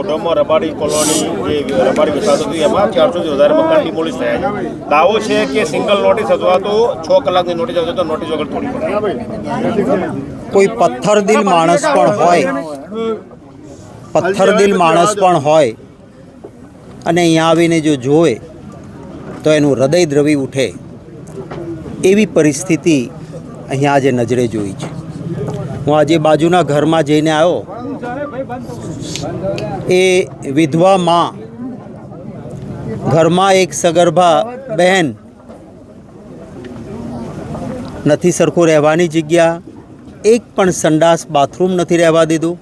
મોઢામાં રબારી કોલોની જે રબારી વિસ્તાર હતું એમાં 400થી વધારે મકાન ડિમોલિશ થયા છે. દાવો છે કે સિંગલ નોટિસ અથવા તો 6 કલાકની નોટિસ આવશે તો નોટિસ વગર તોડી પડે. કોઈ પથ્થરદિલ માણસ પણ હોય, પથ્થરદિલ માણસ પણ હોય અને અહીંયા આવીને જો જોવે તો એનું હૃદય દ્રવી ઉઠે એવી પરિસ્થિતિ અહીંયા આજે નજરે જોઈ છે. હું આજે બાજુના ઘરમાં જઈને આવ્યો. એ વિધવા માં, ઘરમાં એક સગર્ભા બહેન, નથી સરખું રહેવાની જગ્યા, એક પણ સંડાસ બાથરૂમ નથી રહેવા દીધું.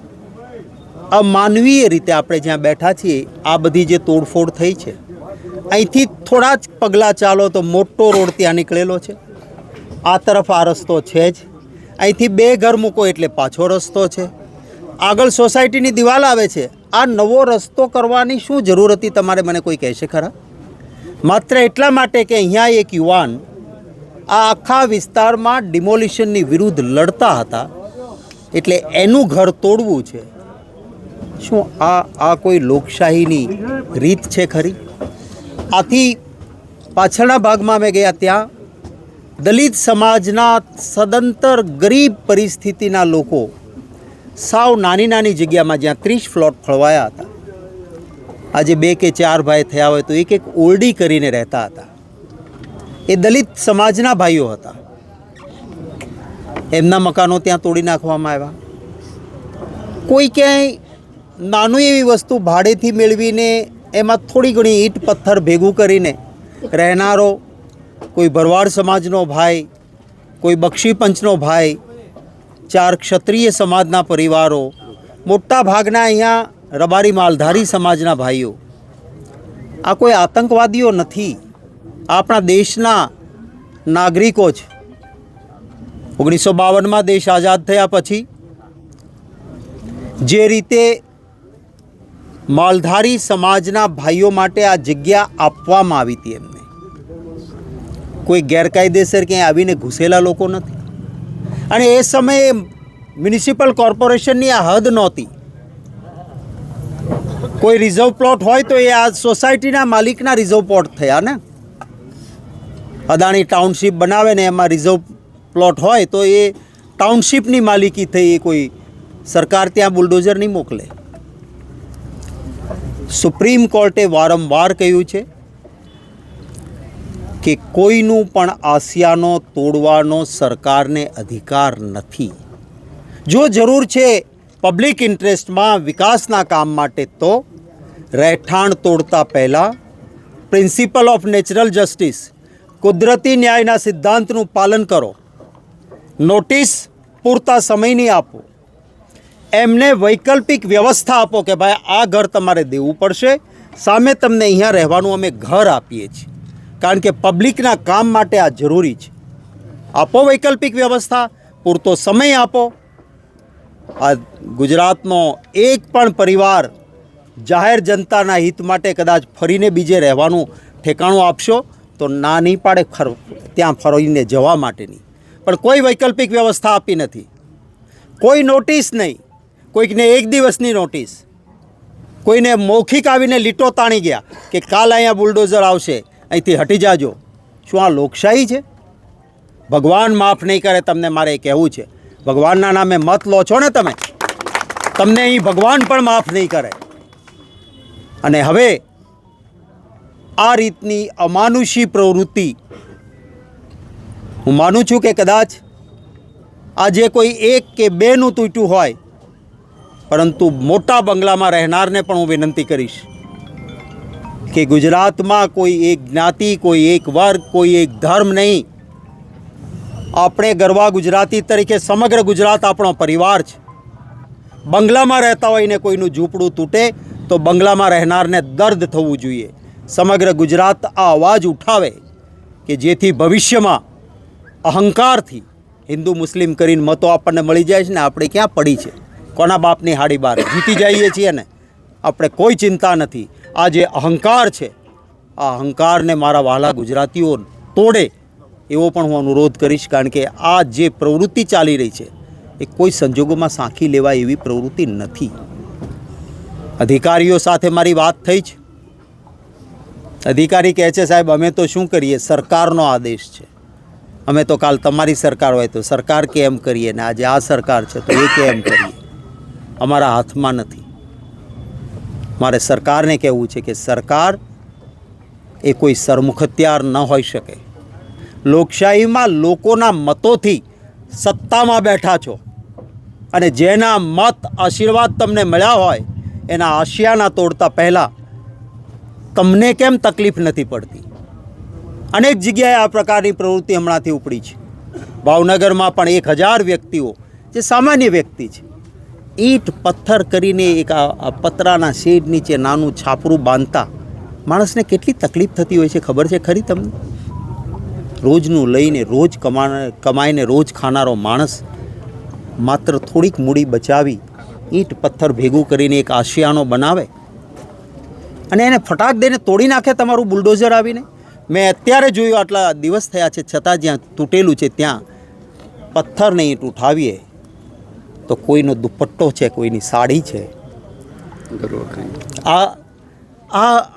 અમાનવીય રીતે આપણે જ્યાં બેઠા છીએ આ બધી જે તોડફોડ થઈ છે, અહીંથી થોડા જ પગલાં ચાલો તો મોટો રોડ ત્યાં નીકળેલો છે. આ તરફ આ રસ્તો છે જ, અહીંથી 2 ઘર મૂકો એટલે પાછો રસ્તો છે. આગળ સોસાયટીની દિવાલ આવે છે. આ નવો રસ્તો કરવાની શું જરૂર હતી તમારે, મને કોઈ કહેશે ખરા? માત્ર એટલા માટે કે અહીંયા એક યુવાન આ આખા વિસ્તારમાં ડિમોલિશનની વિરુદ્ધ લડતા હતા એટલે એનું ઘર તોડવું છે. શું આ કોઈ લોકશાહીની રીત છે ખરી? આથી પાછળના ભાગમાં અમે ગયા, ત્યાં દલિત સમાજના સદંતર ગરીબ પરિસ્થિતિના લોકો સાવ નાની નાની જગ્યામાં જ્યાં 30 ફ્લોટ ફળવાયા હતા, આજે 2 કે 4 ભાઈ થયા હોય તો એક ઓરડી કરીને રહેતા હતા. એ દલિત સમાજના ભાઈઓ હતા. એમના મકાનો ત્યાં તોડી નાખવામાં આવ્યા. કોઈ ક્યાંય નાનું એવી વસ્તુ ભાડેથી મેળવીને એમાં થોડી ઘણી ઈંટ પથ્થર ભેગું કરીને રહેનારો, કોઈ ભરવાડ સમાજનો ભાઈ, કોઈ બક્ષી પંચનો ભાઈ, 4 ક્ષત્રિય સમાજના પરિવારો, મોટા ભાગના અહીંયા રબારી માલધારી સમાજના ભાઈઓ. આ કોઈ આતંકવાદીઓ નથી, આપણા દેશના નાગરિકો છે. 1952માં દેશ આઝાદ થયા પછી જે રીતે માલધારી સમાજના ભાઈઓ માટે આ જગ્યા આપવામાં આવી હતી, એમને કોઈ ગેરકાયદેસર ક્યાંય આવીને ઘૂસેલા લોકો નથી. અને એ સમયે મ્યુનિસિપલ કોર્પોરેશનની આ હદ નહોતી. કોઈ રિઝર્વ પ્લોટ હોય તો એ આ સોસાયટીના માલિકના રિઝર્વ પ્લોટ થયા ને. અદાણી ટાઉનશીપ બનાવે ને એમાં રિઝર્વ પ્લોટ હોય તો એ ટાઉનશીપની માલિકી થઈ, એ કોઈ સરકાર ત્યાં બુલડોઝર નહીં મોકલે. સુપ્રીમ કોર્ટે વારંવાર કહ્યું છે કે કોઈનું પણ આસિયાનો તોડવાનો સરકારને અધિકાર નથી. જો જરૂર છે પબ્લિક ઇન્ટરેસ્ટમાં વિકાસના કામ માટે તો રહેઠાણ તોડતા પહેલાં પ્રિન્સિપલ ઓફ નેચરલ જસ્ટિસ, કુદરતી ન્યાયના સિદ્ધાંતનું પાલન કરો. નોટિસ પૂરતા સમયની આપો. એમને વૈકલ્પિક વ્યવસ્થા આપો કે ભાઈ આ ઘર તમારે દેવું પડશે, સામે તમને અહીંયા રહેવાનું અમે ઘર આપીએ છીએ, કારણ કે પબ્લિકના કામ માટે આ જરૂરી છે. આપો વૈકલ્પિક વ્યવસ્થા, પૂરતો સમય આપો. આ ગુજરાતનો એક પણ પરિવાર જાહેર જનતાના હિત માટે કદાચ ફરીને બીજે રહેવાનું ઠેકાણું આપશો તો ના નહીં પાડે ત્યાં ફરીને જવા માટેની. પણ કોઈ વૈકલ્પિક વ્યવસ્થા આપી નથી, કોઈ નોટિસ નહીં. કોઈકને 1 દિવસની નોટિસ, કોઈને મૌખિક આવીને લીટો તાણી ગયા કે કાલ અહીંયા બુલડોઝર આવશે, અહીંથી હટી જાજો. શું આ લોકશાહી છે? ભગવાન માફ નહીં કરે તમને, મારે કહેવું છે. ભગવાનના નામે મત લો છો ને તમે, તમને અહીં ભગવાન પણ માફ નહીં કરે. અને હવે આ રીતની અમાનુષી પ્રવૃત્તિ, હું માનું છું કે કદાચ આજે કોઈ 1 કે 2નું તૂટ્યું હોય, પરંતુ મોટા બંગલામાં રહેનારને પણ હું વિનંતી કરીશ કે ગુજરાતમાં કોઈ એક જ્ઞાતિ, કોઈ એક વર્ગ, કોઈ એક ધર્મ નહીં. આપણે ગરવા ગુજરાતી તરીકે સમગ્ર ગુજરાત આપણો પરિવાર છે. બંગલામાં રહેતા હોઈને કોઈનું ઝૂંપડું તૂટે તો બંગલામાં રહેનારને દર્દ થવું જોઈએ. સમગ્ર ગુજરાત આ અવાજ ઉઠાવે કે જેથી ભવિષ્યમાં અહંકારથી હિન્દુ મુસ્લિમ કરીને મતો આપણને મળી જાય છે ને આપણે ક્યાં પડી છે, કોના બાપની હાડી બહાર જીતી જઈએ છીએ ને આપણે કોઈ ચિંતા નથી. આ જે અહંકાર છે, આ અહંકારને મારા વહાલા ગુજરાતીઓ તોડે એવો પણ હું અનુરોધ કરીશ, કારણ કે આ જે પ્રવૃત્તિ ચાલી રહી છે એ કોઈ સંજોગોમાં સાંખી લેવાય એવી પ્રવૃત્તિ નથી. અધિકારીઓ સાથે મારી વાત થઈ છે. અધિકારી કહે છે સાહેબ અમે તો શું કરીએ, સરકારનો આદેશ છે, અમે તો કાલ તમારી સરકાર હોય તો સરકાર કે એમ કરીએ ને આજે આ સરકાર છે તો એ કે એમ કરીએ, અમારા હાથમાં નથી. મારે સરકારને કહેવું છે કે સરકાર એ કોઈ સરમુખત્યાર ન હોઈ શકે. લોકશાહીમાં લોકોના મતોથી સત્તામાં બેઠા છો અને જેના મત આશીર્વાદ તમને મળ્યા હોય એના આશિયાના તોડતા પહેલાં તમને કેમ તકલીફ નથી પડતી? અનેક જગ્યાએ આ પ્રકારની પ્રવૃત્તિ હમણાંથી ઉપડી છે. ભાવનગરમાં પણ 1000 વ્યક્તિઓ જે સામાન્ય વ્યક્તિ છે ઈંટ પથ્થર કરીને એક આ પતરાના શેડ નીચે નાનું છાપરું બાંધતા માણસને કેટલી તકલીફ થતી હોય છે ખબર છે ખરી તમને? રોજનું લઈને રોજ કમાઈને રોજ ખાનારો માણસ માત્ર થોડીક મૂડી બચાવી ઈંટ પથ્થર ભેગું કરીને એક આશિયાનો બનાવે અને એને ફટાક દઈને તોડી નાખે તમારું બુલડોઝર આવીને. મેં અત્યારે જોયું, આટલા દિવસ થયા છે છતાં જ્યાં તૂટેલું છે ત્યાં પથ્થરને ઈંટ ઉઠાવીએ તો કોઈનો દુપટ્ટો છે, કોઈની સાડી છે.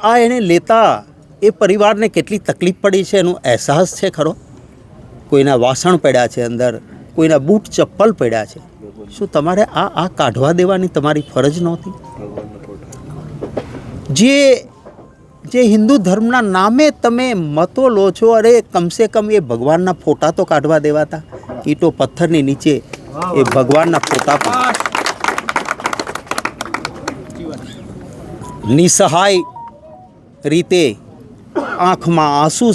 આ એને લેતા એ પરિવારને કેટલી તકલીફ પડી છે એનો અહેસાસ છે ખરો? કોઈના વાસણ પડ્યા છે અંદર, કોઈના બૂટ ચપ્પલ પડ્યા છે. શું તમારે આ કાઢવા દેવાની તમારી ફરજ નહોતી? જે હિન્દુ ધર્મના નામે તમે મતો લો છો, અરે કમસે કમ એ ભગવાનના ફોટા તો કાઢવા દેવાતા. ઈંટો પથ્થરની નીચે એ ભગવાનના ફોટા પણ નિસહાય રીતે આંખમાં આંસુ